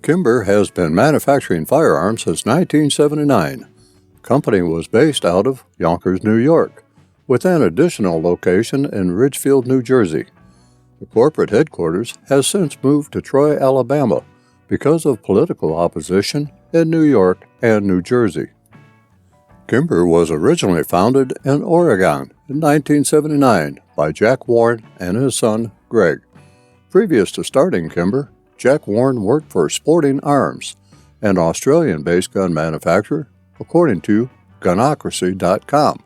Kimber has been manufacturing firearms since 1979. The company was based out of Yonkers, New York, with an additional location in Ridgefield, New Jersey. The corporate headquarters has since moved to Troy, Alabama, because of political opposition in New York and New Jersey. Kimber was originally founded in Oregon in 1979 by Jack Warren and his son, Greg. Previous to starting Kimber, Jack Warren worked for Sporting Arms, an Australian-based gun manufacturer, according to Gunocracy.com.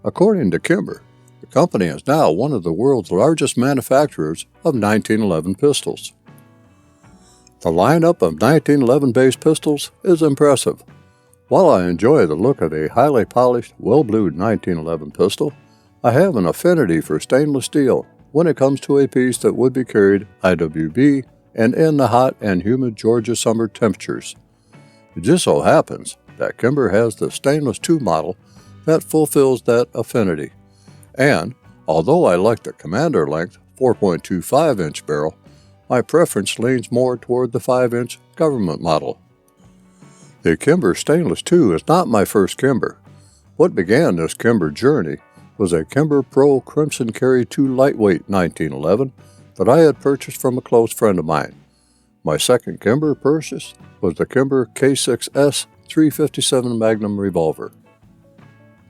According to Kimber, the company is now one of the world's largest manufacturers of 1911 pistols. The lineup of 1911-based pistols is impressive. While I enjoy the look of a highly polished, well-blued 1911 pistol, I have an affinity for stainless steel when it comes to a piece that would be carried IWB and in the hot and humid Georgia summer temperatures. It just so happens that Kimber has the Stainless II model that fulfills that affinity. And, although I like the Commander length 4.25-inch barrel, my preference leans more toward the 5-inch government model. The Kimber Stainless II is not my first Kimber. What began this Kimber journey was a Kimber Pro Crimson Carry II Lightweight 1911 that I had purchased from a close friend of mine. My second Kimber purchase was the Kimber K6S 357 Magnum revolver.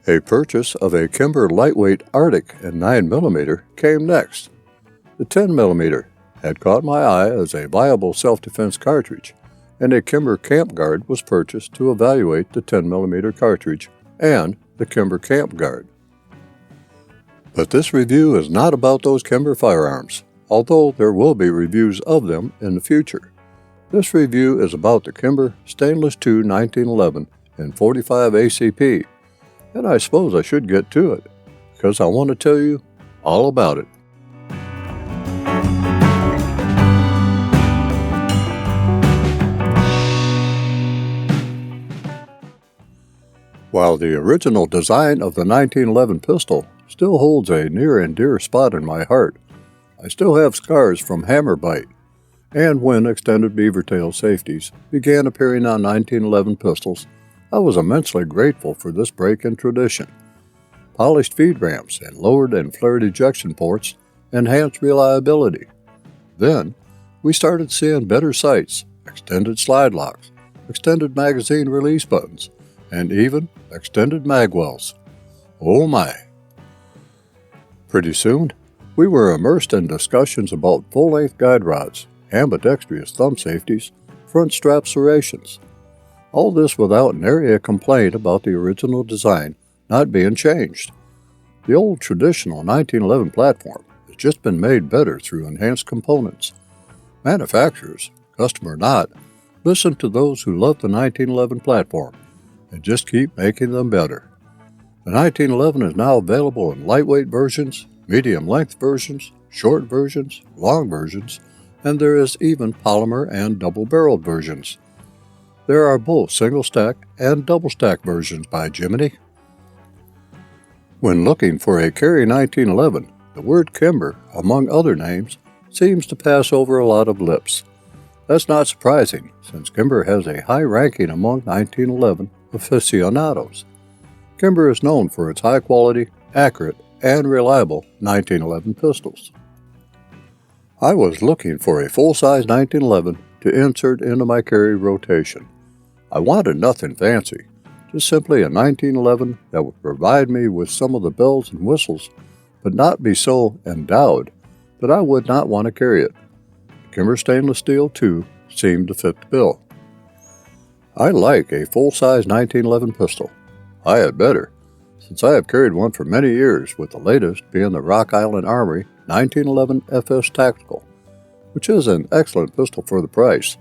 A purchase of a Kimber Lightweight Arctic in 9mm came next. The 10mm had caught my eye as a viable self-defense cartridge, and a Kimber Camp Guard was purchased to evaluate the 10mm cartridge and the Kimber Camp Guard. But this review is not about those Kimber firearms, although there will be reviews of them in the future. This review is about the Kimber Stainless II 1911 in 45 ACP, and I suppose I should get to it, because I want to tell you all about it. While the original design of the 1911 pistol still holds a near and dear spot in my heart, I still have scars from hammer bite, and when extended beaver tail safeties began appearing on 1911 pistols, I was immensely grateful for this break in tradition. Polished feed ramps and lowered and flared ejection ports enhanced reliability. Then, we started seeing better sights, extended slide locks, extended magazine release buttons, and even extended mag wells. Oh my! Pretty soon, we were immersed in discussions about full-length guide rods, ambidextrous thumb safeties, front strap serrations. All this without nary a complaint about the original design not being changed. The old traditional 1911 platform has just been made better through enhanced components. Manufacturers, custom or not, listen to those who love the 1911 platform and just keep making them better. The 1911 is now available in lightweight versions, medium-length versions, short versions, long versions, and there is even polymer and double-barreled versions. There are both single-stack and double-stack versions by Jiminy. When looking for a Carry 1911, the word Kimber, among other names, seems to pass over a lot of lips. That's not surprising, since Kimber has a high ranking among 1911 aficionados. Kimber is known for its high-quality, accurate, and reliable 1911 pistols. I was looking for a full-size 1911 to insert into my carry rotation. I wanted nothing fancy, just simply a 1911 that would provide me with some of the bells and whistles, but not be so endowed that I would not want to carry it. Kimber Stainless Steel II seemed to fit the bill. I like a full-size 1911 pistol. I had better, since I have carried one for many years, with the latest being the Rock Island Armory 1911 FS Tactical, which is an excellent pistol for the price.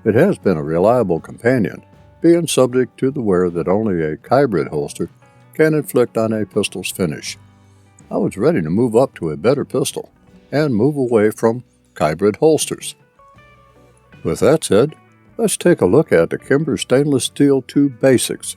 It has been a reliable companion, being subject to the wear that only a hybrid holster can inflict on a pistol's finish. I was ready to move up to a better pistol and move away from hybrid holsters. With that said, let's take a look at the Kimber Stainless Steel II Basics.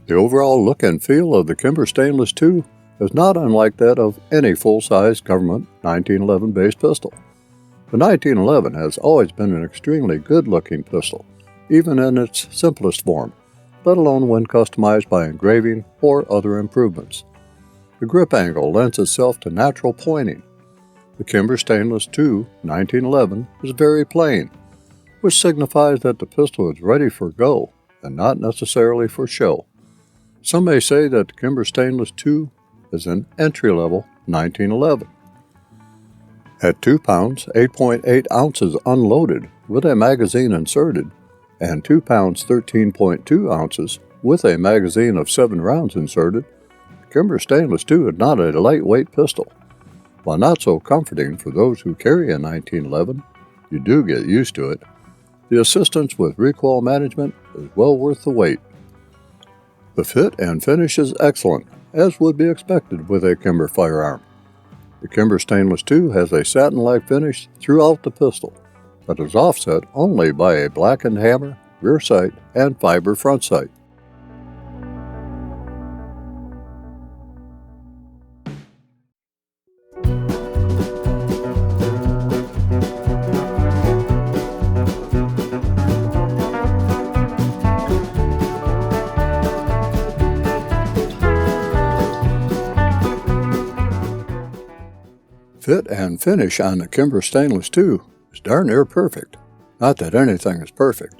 The overall look and feel of the Kimber Stainless II is not unlike that of any full-size government 1911-based pistol. The 1911 has always been an extremely good-looking pistol, even in its simplest form, let alone when customized by engraving or other improvements. The grip angle lends itself to natural pointing. The Kimber Stainless II 1911 is very plain, which signifies that the pistol is ready for go and not necessarily for show. Some may say that the Kimber Stainless II is an entry-level 1911. At 2 pounds, 8.8 ounces unloaded with a magazine inserted, and 2 pounds, 13.2 ounces with a magazine of 7 rounds inserted, the Kimber Stainless II is not a lightweight pistol. While not so comforting for those who carry a 1911, you do get used to it. The assistance with recoil management is well worth the wait. The fit and finish is excellent, as would be expected with a Kimber firearm. The Kimber Stainless II has a satin-like finish throughout the pistol, but is offset only by a blackened hammer, rear sight, and fiber front sight. Fit and finish on the Kimber Stainless II is darn near perfect. Not that anything is perfect.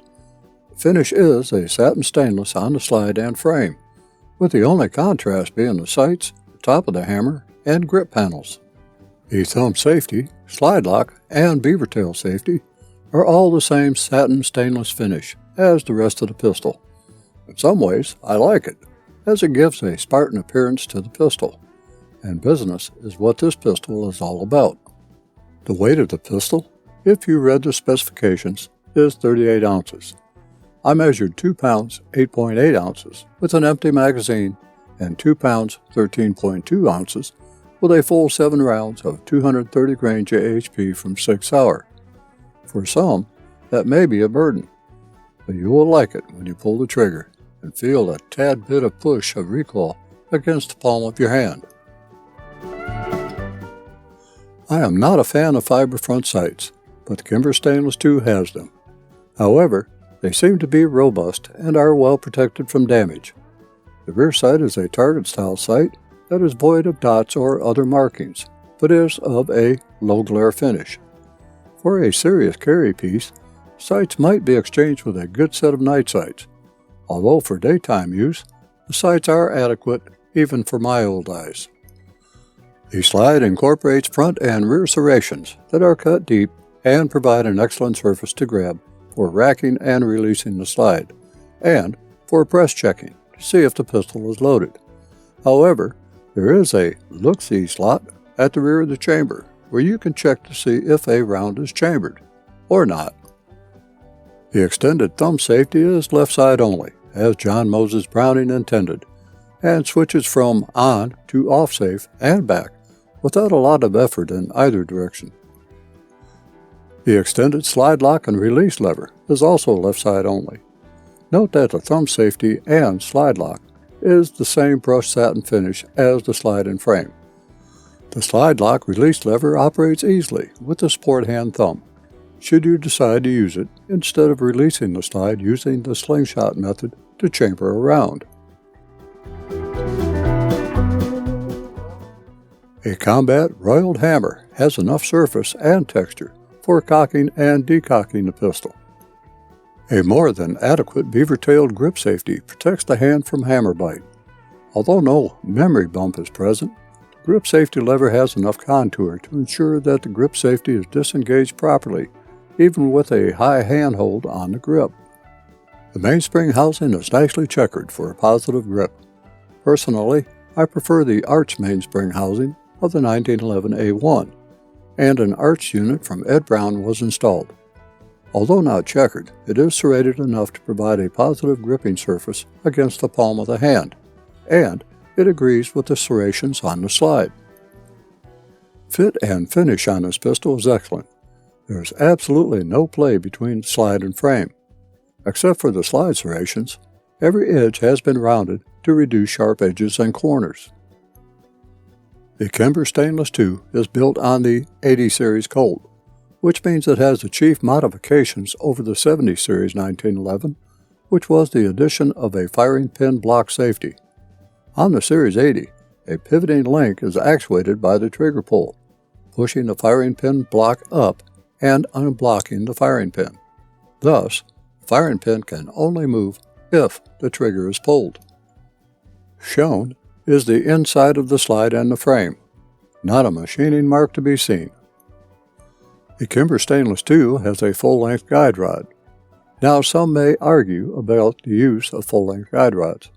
The finish is a satin stainless on the slide and frame, with the only contrast being the sights, the top of the hammer, and grip panels. The thumb safety, slide lock, and beaver tail safety are all the same satin stainless finish as the rest of the pistol. In some ways, I like it, as it gives a Spartan appearance to the pistol. And business is what this pistol is all about. The weight of the pistol, if you read the specifications, is 38 ounces. I measured 2 pounds, 8.8 ounces with an empty magazine and 2 pounds, 13.2 ounces with a full 7 rounds of 230 grain JHP from Sig Sauer. For some, that may be a burden, but you will like it when you pull the trigger and feel a tad bit of push of recoil against the palm of your hand. I am not a fan of fiber front sights, but the Kimber Stainless II has them. However, they seem to be robust and are well protected from damage. The rear sight is a target-style sight that is void of dots or other markings, but is of a low-glare finish. For a serious carry piece, sights might be exchanged with a good set of night sights, although for daytime use, the sights are adequate even for my old eyes. The slide incorporates front and rear serrations that are cut deep and provide an excellent surface to grab for racking and releasing the slide, and for press checking to see if the pistol is loaded. However, there is a look-see slot at the rear of the chamber where you can check to see if a round is chambered or not. The extended thumb safety is left side only, as John Moses Browning intended, and switches from on to off safe and back without a lot of effort in either direction. The extended slide lock and release lever is also left side only. Note that the thumb safety and slide lock is the same brushed satin finish as the slide and frame. The slide lock release lever operates easily with the sport hand thumb, should you decide to use it instead of releasing the slide using the slingshot method to chamber around. A combat roiled hammer has enough surface and texture for cocking and decocking the pistol. A more than adequate beaver-tailed grip safety protects the hand from hammer bite. Although no memory bump is present, the grip safety lever has enough contour to ensure that the grip safety is disengaged properly, even with a high handhold on the grip. The mainspring housing is nicely checkered for a positive grip. Personally, I prefer the arch mainspring housing of the 1911 A1, and an arch unit from Ed Brown was installed. Although not checkered, it is serrated enough to provide a positive gripping surface against the palm of the hand, and it agrees with the serrations on the slide. Fit and finish on this pistol is excellent. There is absolutely no play between slide and frame. Except for the slide serrations, every edge has been rounded to reduce sharp edges and corners. The Kimber Stainless II is built on the 80 Series Colt, which means it has the chief modifications over the 70 Series 1911, which was the addition of a firing pin block safety. On the Series 80, a pivoting link is actuated by the trigger pull, pushing the firing pin block up and unblocking the firing pin. Thus, the firing pin can only move if the trigger is pulled. Shown is the inside of the slide and the frame, not a machining mark to be seen. The Kimber Stainless II has a full-length guide rod. Now, some may argue about the use of full-length guide rods,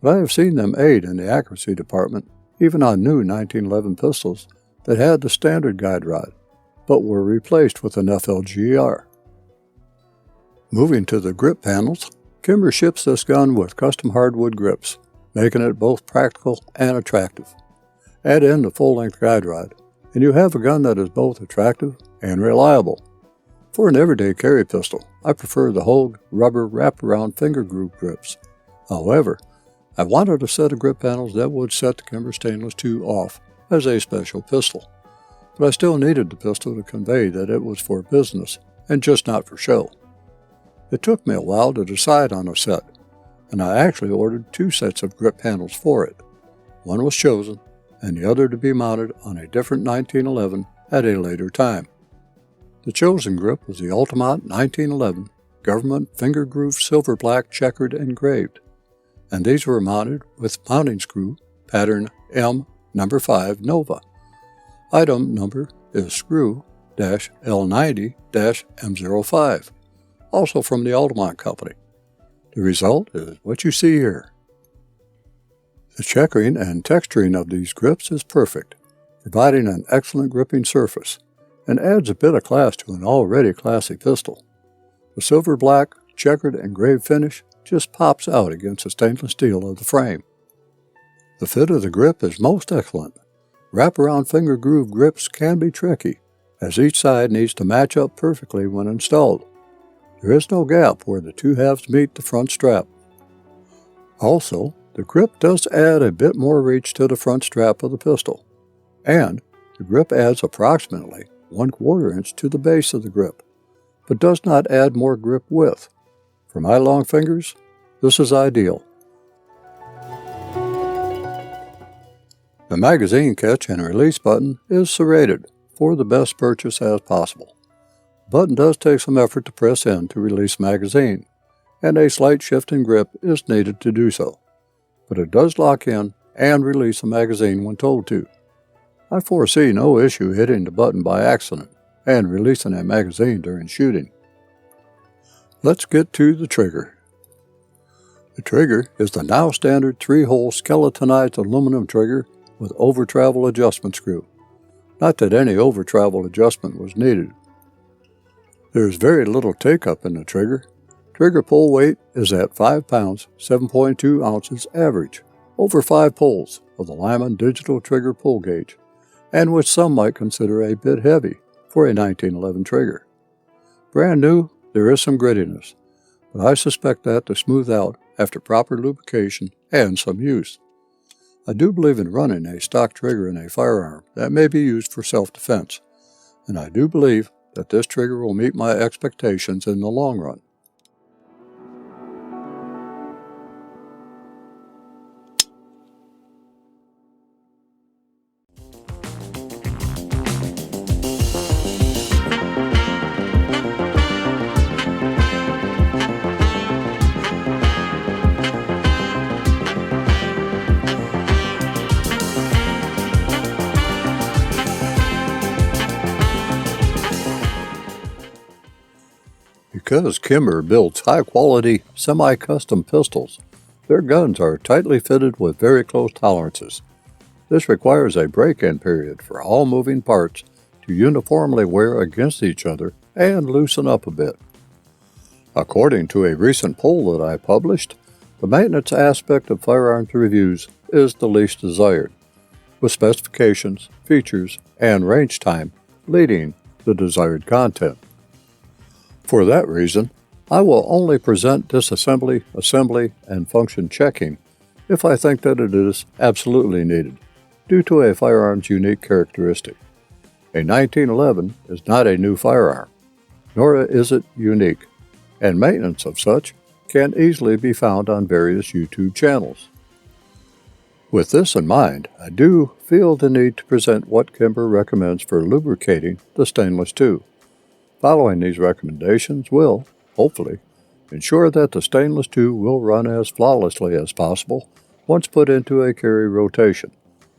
but I have seen them aid in the accuracy department, even on new 1911 pistols that had the standard guide rod, but were replaced with an FLGR. Moving to the grip panels, Kimber ships this gun with custom hardwood grips, making it both practical and attractive. Add in the full-length guide rod, and you have a gun that is both attractive and reliable. For an everyday carry pistol, I prefer the Hogue rubber wraparound finger groove grips. However, I wanted a set of grip panels that would set the Kimber Stainless II off as a special pistol, but I still needed the pistol to convey that it was for business and just not for show. It took me a while to decide on a set, and I actually ordered 2 sets of grip panels for it. One was chosen, and the other to be mounted on a different 1911 at a later time. The chosen grip was the Ultimate 1911 Government Finger Groove Silver Black Checkered Engraved, and these were mounted with mounting screw pattern M number 5 Nova. Item number is screw-L90-M05, also from the Altamont Company. The result is what you see here. The checkering and texturing of these grips is perfect, providing an excellent gripping surface, and adds a bit of class to an already classy pistol. The silver black, checkered engraved finish just pops out against the stainless steel of the frame. The fit of the grip is most excellent. Wraparound finger groove grips can be tricky, as each side needs to match up perfectly when installed. There is no gap where the 2 halves meet the front strap. Also, the grip does add a bit more reach to the front strap of the pistol, and the grip adds approximately 1/4 inch to the base of the grip, but does not add more grip width. For my long fingers, this is ideal. The magazine catch and release button is serrated for the best purchase as possible. The button does take some effort to press in to release the magazine, and a slight shift in grip is needed to do so, but it does lock in and release the magazine when told to. I foresee no issue hitting the button by accident and releasing a magazine during shooting. Let's get to the trigger. The trigger is the now standard 3-hole skeletonized aluminum trigger with over-travel adjustment screw. Not that any over-travel adjustment was needed. There is very little take-up in the trigger. Trigger pull weight is at 5 pounds, 7.2 ounces average, over 5 pulls of the Lyman digital trigger pull gauge, and which some might consider a bit heavy for a 1911 trigger. Brand new, there is some grittiness, but I suspect that to smooth out after proper lubrication and some use. I do believe in running a stock trigger in a firearm that may be used for self-defense, and I do believe that this trigger will meet my expectations in the long run. Because Kimber builds high-quality, semi-custom pistols, their guns are tightly fitted with very close tolerances. This requires a break-in period for all moving parts to uniformly wear against each other and loosen up a bit. According to a recent poll that I published, the maintenance aspect of firearms reviews is the least desired, with specifications, features, and range time leading the desired content. For that reason, I will only present disassembly, assembly, and function checking if I think that it is absolutely needed, due to a firearm's unique characteristic. A 1911 is not a new firearm, nor is it unique, and maintenance of such can easily be found on various YouTube channels. With this in mind, I do feel the need to present what Kimber recommends for lubricating the Stainless II. Following these recommendations will, hopefully, ensure that the Stainless II will run as flawlessly as possible once put into a carry rotation,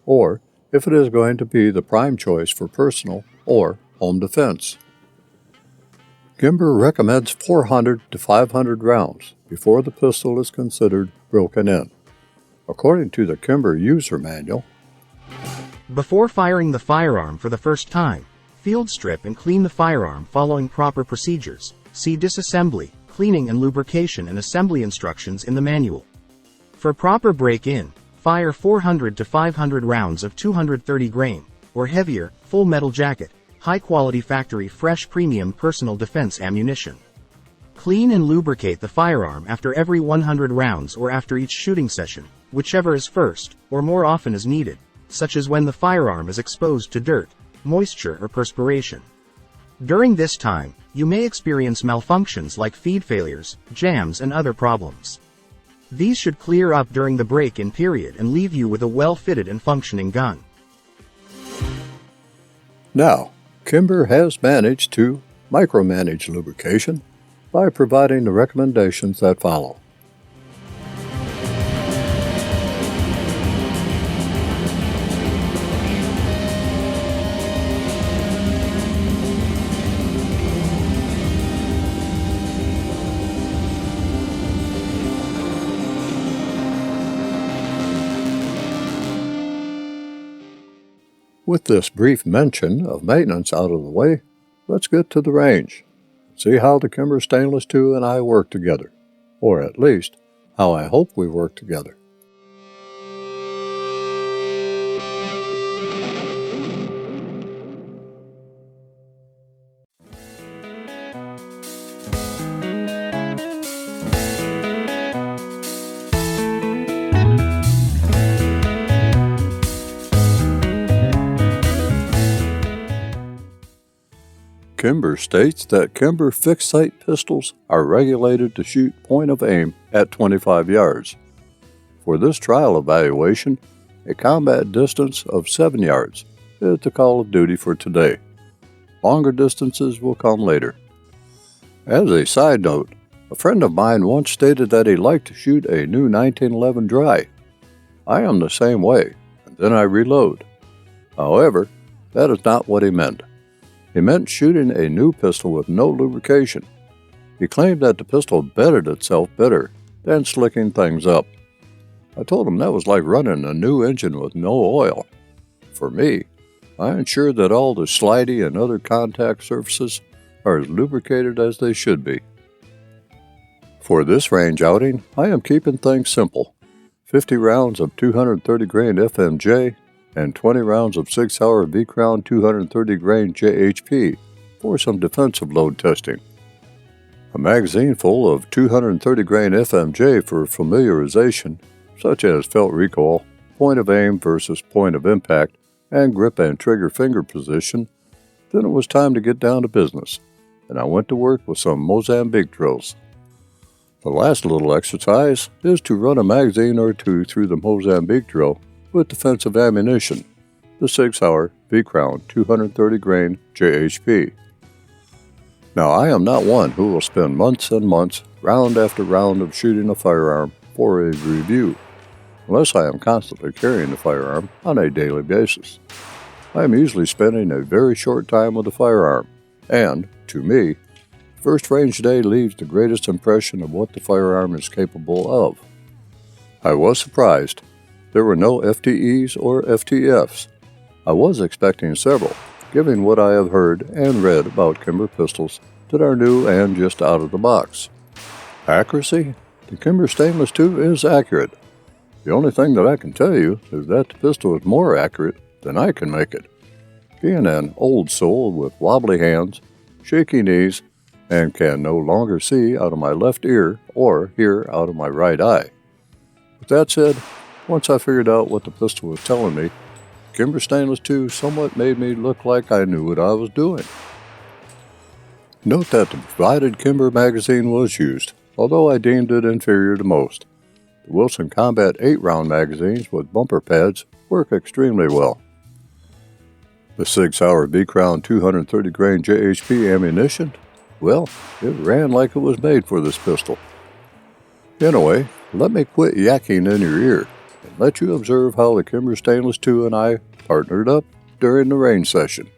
or if it is going to be the prime choice for personal or home defense. Kimber recommends 400 to 500 rounds before the pistol is considered broken in. According to the Kimber user manual, before firing the firearm for the first time, field strip and clean the firearm following proper procedures. See disassembly, cleaning and lubrication and assembly instructions in the manual. For proper break-in, fire 400 to 500 rounds of 230 grain, or heavier, full metal jacket, high-quality factory fresh premium personal defense ammunition. Clean and lubricate the firearm after every 100 rounds or after each shooting session, whichever is first, or more often as needed, such as when the firearm is exposed to dirt, moisture or perspiration. During this time, you may experience malfunctions like feed failures, jams and other problems. These should clear up during the break-in period and leave you with a well-fitted and functioning gun. Now, Kimber has managed to micromanage lubrication by providing the recommendations that follow. With this brief mention of maintenance out of the way, let's get to the range and see how the Kimber Stainless II and I work together, or at least, how I hope we work together. Kimber states that Kimber fixed-sight pistols are regulated to shoot point of aim at 25 yards. For this trial evaluation, a combat distance of 7 yards is the call of duty for today. Longer distances will come later. As a side note, a friend of mine once stated that he liked to shoot a new 1911 dry. I am the same way, and then I reload. However, that is not what he meant. He meant shooting a new pistol with no lubrication. He claimed that the pistol bedded itself better than slicking things up. I told him that was like running a new engine with no oil. For me, I ensure that all the slidey and other contact surfaces are as lubricated as they should be. For this range outing, I am keeping things simple. 50 rounds of 230 grain FMJ and 20 rounds of 6-hour V-Crown 230 grain JHP for some defensive load testing. A magazine full of 230 grain FMJ for familiarization, such as felt recoil, point of aim versus point of impact, and grip and trigger finger position. Then it was time to get down to business, and I went to work with some Mozambique drills. The last little exercise is to run a magazine or two through the Mozambique drill with defensive ammunition, the 6-hour V-Crown 230 grain JHP. Now, I am not one who will spend months and months, round after round of shooting a firearm for a review, unless I am constantly carrying the firearm on a daily basis. I am usually spending a very short time with the firearm, and, to me, first range day leaves the greatest impression of what the firearm is capable of. I was surprised. There were no FTEs or FTFs. I was expecting several, given what I have heard and read about Kimber pistols that are new and just out of the box. Accuracy? The Kimber Stainless II is accurate. The only thing that I can tell you is that the pistol is more accurate than I can make it. Being an old soul with wobbly hands, shaky knees, and can no longer see out of my left ear or hear out of my right eye. With that said, Once I figured out what the pistol was telling me, Kimber Stainless II somewhat made me look like I knew what I was doing. Note that the provided Kimber magazine was used, although I deemed it inferior to most. The Wilson Combat 8-round magazines with bumper pads work extremely well. The Sig Sauer V-Crown 230 grain JHP ammunition, well, it ran like it was made for this pistol. Anyway, let me quit yakking in your ear and let you observe how the Kimber Stainless II and I partnered up during the range session.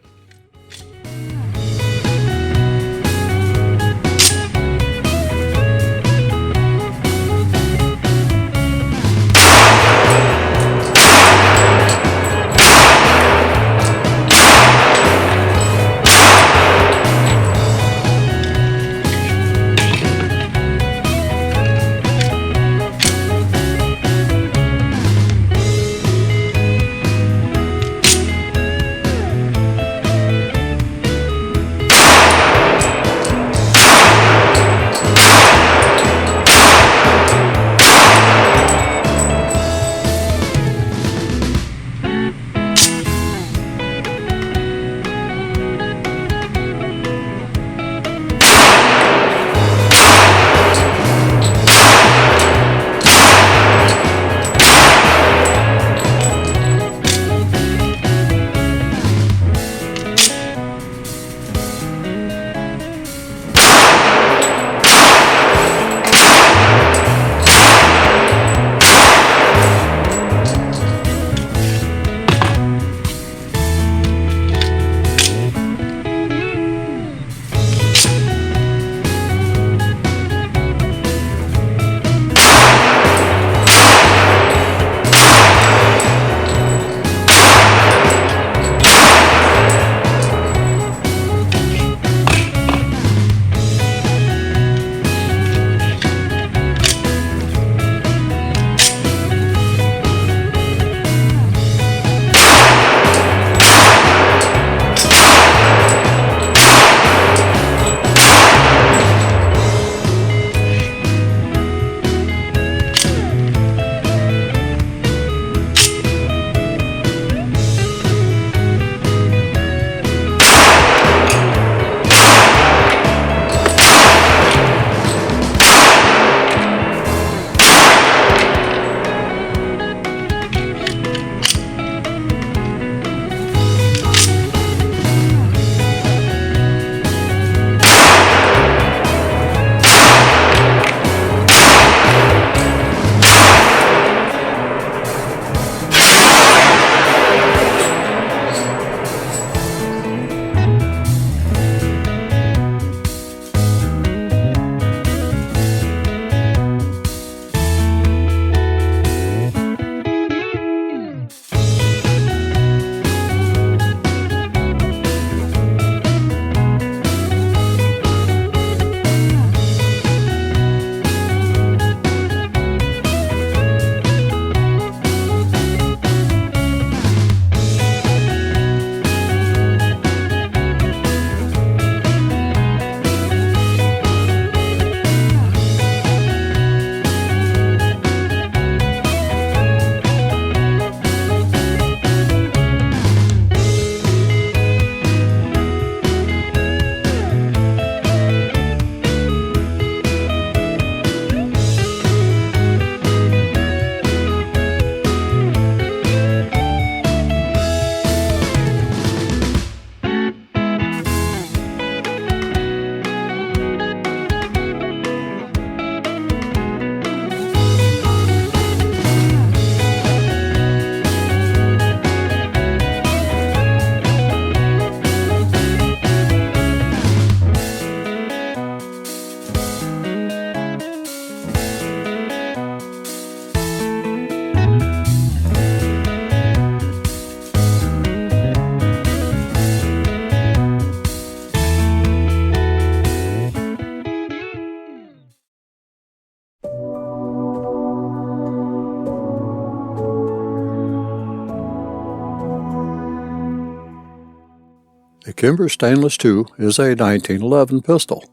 The Kimber Stainless II is a 1911 pistol,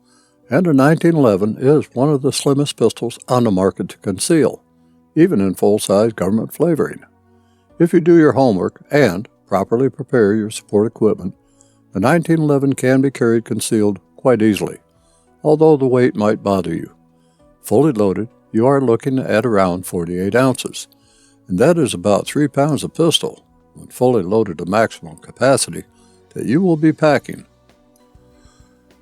and a 1911 is one of the slimmest pistols on the market to conceal. even in full-size government flavoring. If you do your homework and properly prepare your support equipment, the 1911 can be carried concealed quite easily, although the weight might bother you. Fully loaded, you are looking at around 48 ounces, and that is about 3 pounds of pistol, when fully loaded to maximum capacity, that you will be packing.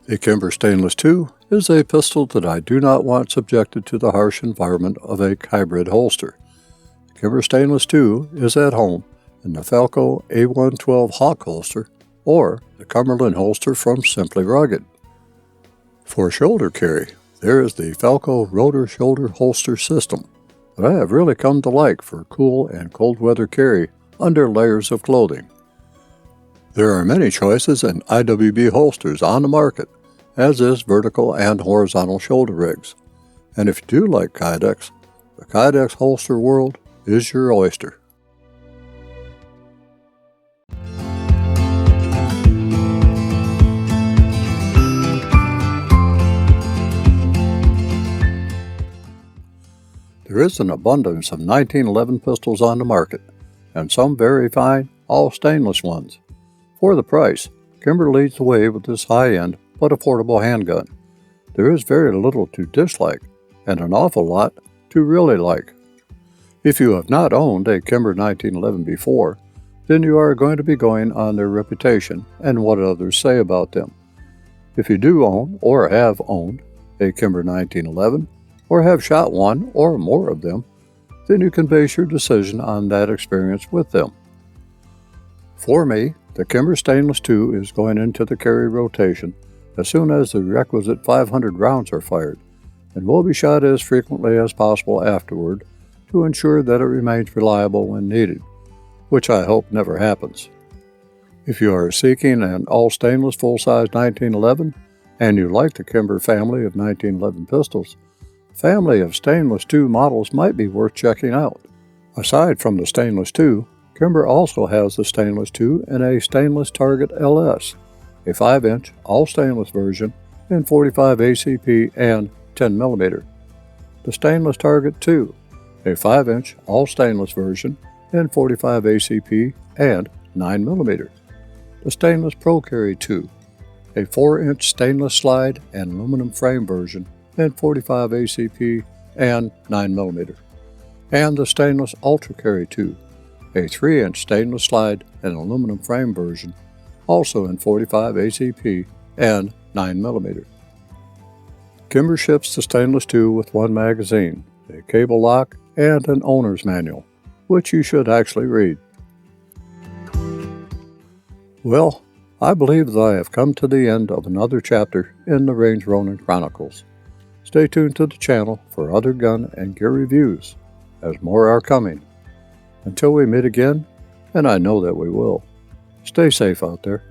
The Kimber Stainless II is a pistol that I do not want subjected to the harsh environment of a hybrid holster. The Kimber Stainless II is at home in the Falco A112 Hawk holster or the Cumberland holster from Simply Rugged. For shoulder carry, there is the Falco Rotor Shoulder Holster System that I have really come to like for cool and cold weather carry under layers of clothing. There are many choices in IWB holsters on the market, as is vertical and horizontal shoulder rigs. And if you do like Kydex, the Kydex holster world is your oyster. There is an abundance of 1911 pistols on the market, and some very fine, all stainless ones. For the price, Kimber leads the way with this high-end but affordable handgun. There is very little to dislike, and an awful lot to really like. If you have not owned a Kimber 1911 before, then you are going to be going on their reputation and what others say about them. If you do own or have owned a Kimber 1911, or have shot one or more of them, then you can base your decision on that experience with them. For me, the Kimber Stainless II is going into the carry rotation as soon as the requisite 500 rounds are fired, and will be shot as frequently as possible afterward to ensure that it remains reliable when needed, which I hope never happens. If you are seeking an all-stainless full-size 1911, and you like the Kimber family of 1911 pistols, family of stainless II models might be worth checking out. Aside from the stainless II, Kimber also has the stainless II in a stainless Target LS, a 5-inch all-stainless version in 45 ACP and 10mm. The stainless Target II, a 5-inch all-stainless version in 45 ACP and 9mm. The stainless Pro Carry II, a 4-inch stainless slide and aluminum frame version in 45 ACP and 9mm, and the stainless Ultra Carry II, a 3-inch stainless slide and aluminum frame version, also in 45 ACP and 9mm. Kimber ships the stainless II with one magazine, a cable lock, and an owner's manual, which you should actually read. Well, I believe that I have come to the end of another chapter in the Range Ronin Chronicles. Stay tuned to the channel for other gun and gear reviews, as more are coming. Until we meet again, and I know that we will, stay safe out there.